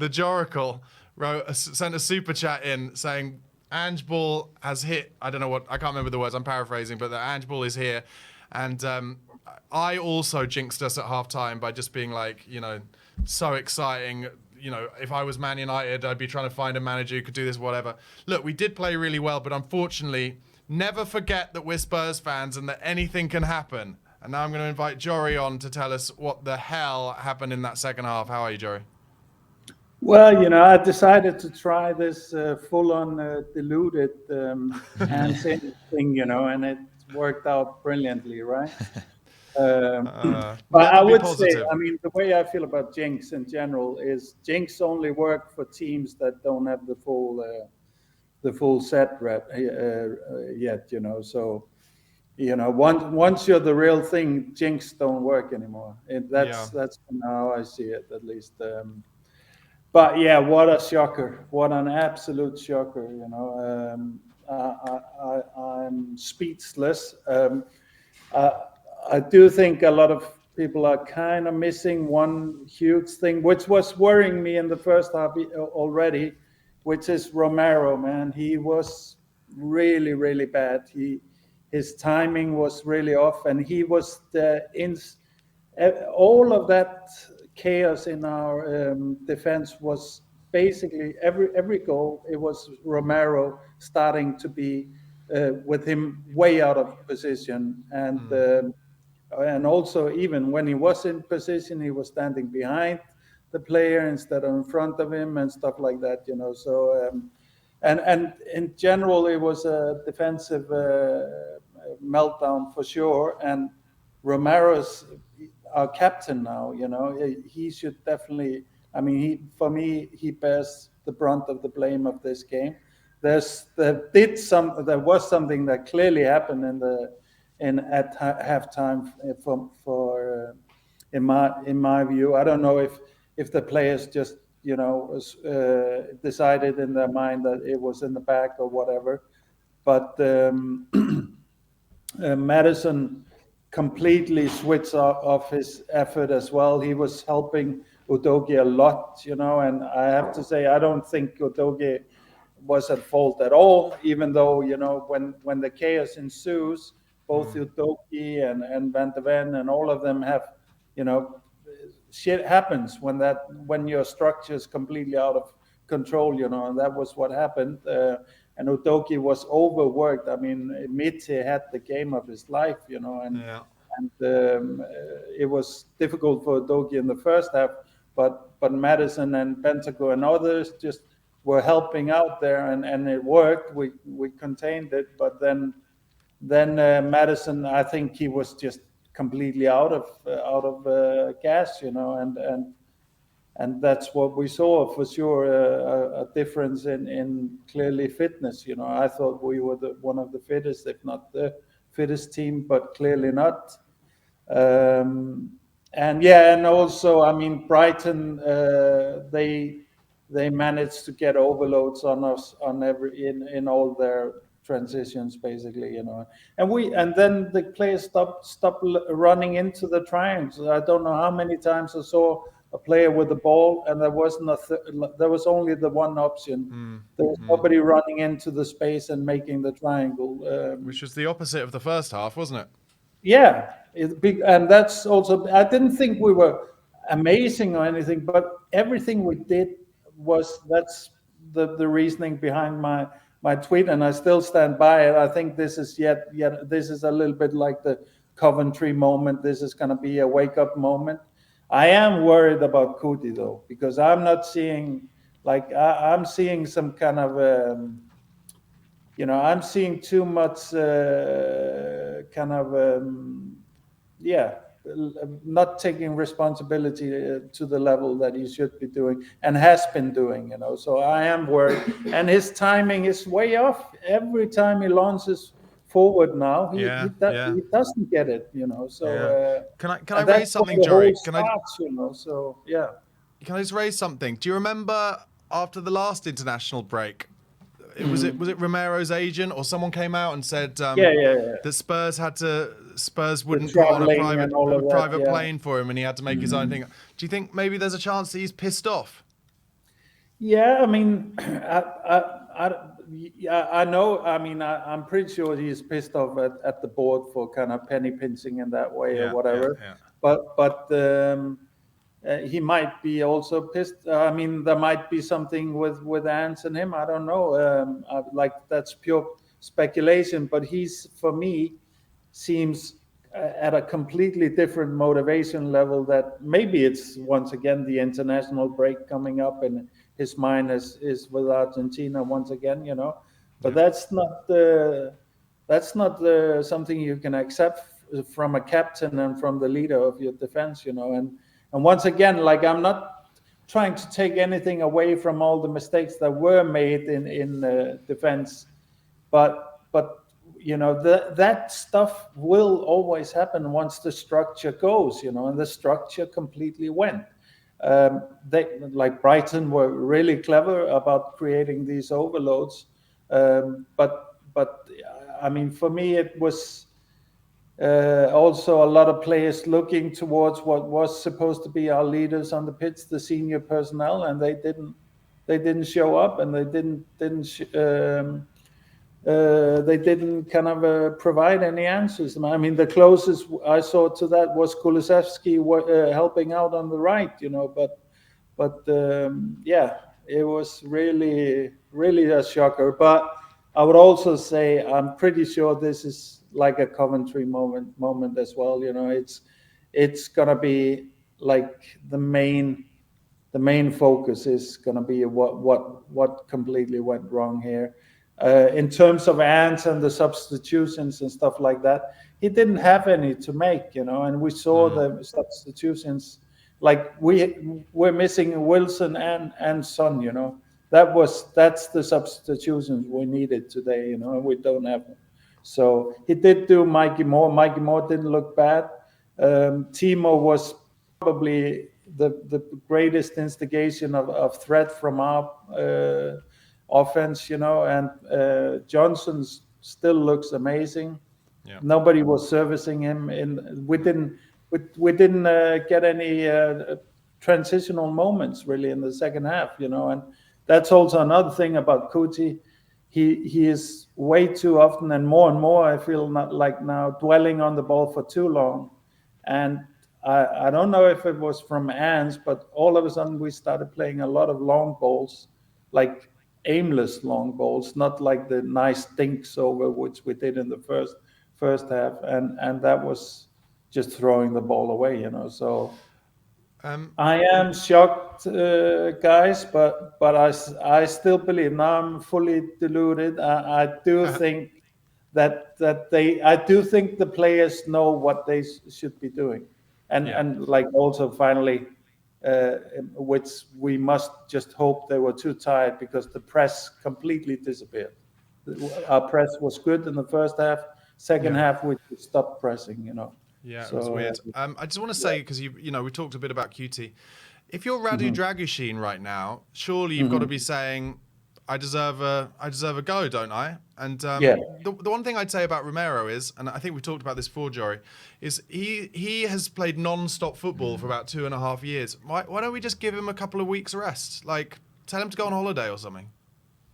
the Joracle sent a super chat in saying Ange Ball has hit. I don't know what, I can't remember the words. I'm paraphrasing, but that Ange Ball is here, and I also jinxed us at halftime by just being like, so exciting. If I was Man United, I'd be trying to find a manager who could do this, whatever. Look, we did play really well, but unfortunately, never forget that we're Spurs fans and that anything can happen. And now I'm going to invite JORRI on to tell us what the hell happened in that second half. How are you, JORRI? Well, I decided to try this full-on diluted hands in thing, and it worked out brilliantly, right? But I would say, the way I feel about jinx in general is jinx only work for teams that don't have the full set yet, So, once you're the real thing, jinx don't work anymore. That's how I see it, at least. But yeah, what a shocker! What an absolute shocker! I'm speechless. I do think a lot of people are kind of missing one huge thing, which was worrying me in the first half already, which is Romero, man. He was really, really bad. His timing was really off, and he was all of that chaos in our defense was basically every goal. It was Romero starting to be with him way out of position, and also even when he was in position, he was standing behind the player instead of in front of him and stuff like that. So and in general, it was a defensive meltdown for sure. And Romero's our captain now. He should definitely. For me, he bears the brunt of the blame of this game. There was something that clearly happened at halftime in my view. I don't know if the players just decided in their mind that it was in the back or whatever, but Maddison completely switched off his effort as well. He was helping Udogie a lot, and I have to say I don't think Udogie was at fault at all, even though when the chaos ensues, both Udogie and Van de Ven and all of them have shit happens when your structure is completely out of control, and that was what happened. And Udogie was overworked. Mitte had the game of his life, and it was difficult for Udogie in the first half, but Maddison and Bentancur and others just were helping out there, and it worked. We contained it, but then Maddison, I think he was just completely out of gas, and that's what we saw for sure, a difference in clearly fitness. I thought we were one of the fittest, if not the fittest team, but clearly not. And also, Brighton, they managed to get overloads on us in all their transitions, basically, and then the players stopped running into the triangles. I don't know how many times I saw a player with the ball and there was only the one option. There was nobody running into the space and making the triangle, which was the opposite of the first half, wasn't it? Yeah, and that's also, I didn't think we were amazing or anything, but everything we did that's the reasoning behind my tweet, and I still stand by it. I think this is this is a little bit like the Coventry moment. This is going to be a wake-up moment. I am worried about Kuti, though, because I'm not seeing, I'm seeing some kind of, I'm seeing too much not taking responsibility to the level that he should be doing and has been doing, So I am worried, and his timing is way off. Every time he launches forward now, he doesn't get it, So can I raise something, JORRI? Can Yeah, I mean, I know. I mean, I'm pretty sure he's pissed off at the board for kind of penny pinching in that way or Yeah, yeah, whatever. yeah. But he might be also pissed. I mean, there might be something with Ants and him. I don't know. Like that's pure speculation. But he's, for me, seems at a completely different motivation level. That maybe it's once again the international break coming up, and his mind is with Argentina once again. But Yeah. that's not something you can accept from a captain and from the leader of your defense. And once again, like, I'm not trying to take anything away from all the mistakes that were made in defense, but that stuff will always happen once the structure goes, and the structure completely went. They, like Brighton, were really clever about creating these overloads, but I mean, for me, it was also a lot of players looking towards what was supposed to be our leaders on the pitch, the senior personnel, and they didn't show up, and they didn't kind of provide any answers. I mean, the closest I saw to that was Kulusevski helping out on the right, but yeah, it was really, really a shocker. But I would also say I'm pretty sure this is like a Coventry moment as well. It's gonna be like the main focus is gonna be what completely went wrong here. In terms of Ants and the substitutions and stuff like that, he didn't have any to make, and we saw the substitutions. Like, we're missing Wilson and Son, that's the substitutions we needed today, and we don't have them. So he did do Mikey Moore. Mikey Moore didn't look bad. Timo was probably the greatest instigation of threat from our offense, and Johnson still looks amazing. Yeah. Nobody was servicing him. We didn't get any transitional moments really in the second half, and that's also another thing about Kuti. He is way too often, and more I feel, not like now, dwelling on the ball for too long. And I don't know if it was from Ans, but all of a sudden we started playing a lot of long balls, like aimless long balls, not like the nice dinks over, which we did in the first half, and that was just throwing the ball away. So I am shocked, guys, but I still believe. Now I'm fully deluded. I do think I do think the players know what they should be doing, and Yeah. and like, also finally, which we must just hope they were too tired, because the press completely disappeared. Our press was good in the first half. Second Yeah. half we stopped pressing. Yeah, it was So weird. I just want to say, because we talked a bit about QT. If you're Radu Dragushin right now, surely you've got to be saying, I deserve a go, don't I? And Yeah. the one thing I'd say about Romero is, and I think we talked about this before, JORRI, is he has played non-stop football for about 2.5 years. Why don't we just give him a couple of weeks rest? Like, tell him to go on holiday or something.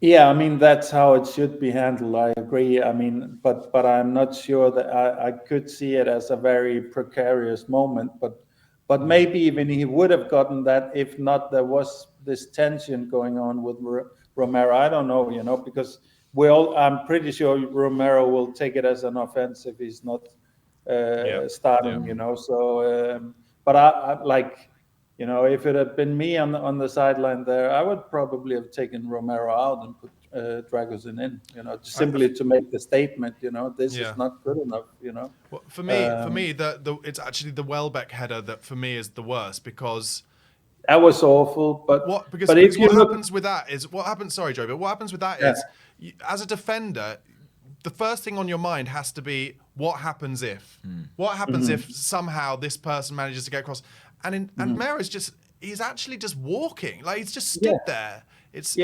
Yeah, I mean, that's how it should be handled. I agree. I mean, but I'm not sure that I could see it as a very precarious moment. But maybe even he would have gotten that if not there was this tension going on with Romero. I don't know, because I'm pretty sure Romero will take it as an offense if he's not starting. Yeah. So, but I like. If it had been me on the sideline there, I would probably have taken Romero out and put Dragusin in. Simply to make the statement. This is not good enough. Well, for me, it's actually the Welbeck header that for me is the worst, because that was awful. But what happens with that is Sorry, Joe, but what happens with that is, as a defender, the first thing on your mind has to be, what happens if? What happens if somehow this person manages to get across? And Mero's he's actually just walking, like he's just stood there. It's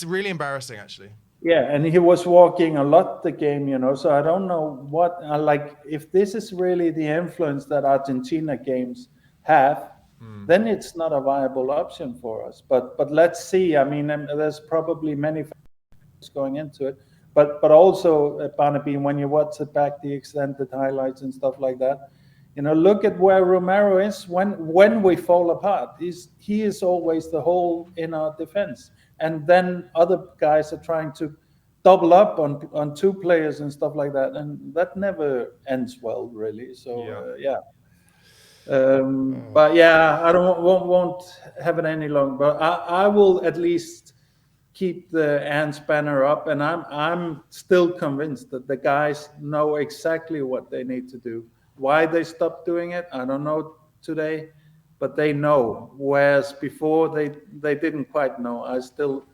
really embarrassing, actually. Yeah, and he was walking a lot the game, So I don't know what if this is really the influence that Argentina games have. then it's not a viable option for us. But let's see. I mean, there's probably many factors going into it. But also, Barnaby, when you watch it back, the extended highlights and stuff like that, you know, look at where Romero is when we fall apart. He is always the hole in our defense, and then other guys are trying to double up on two players and stuff like that, and that never ends well, really. So yeah. But yeah, I won't have it any longer. But I will at least keep the Ants banner up, and I'm still convinced that the guys know exactly what they need to do. Why they stopped doing it, I don't know today, but they know. Whereas before they didn't quite know. I still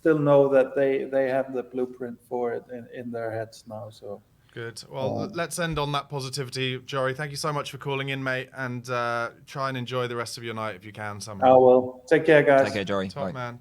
know that they have the blueprint for it in their heads now. So. Good. Well, let's end on that positivity. JORRI, thank you so much for calling in, mate, and try and enjoy the rest of your night if you can somehow. I will. Take care, guys. Take care, JORRI. Top man.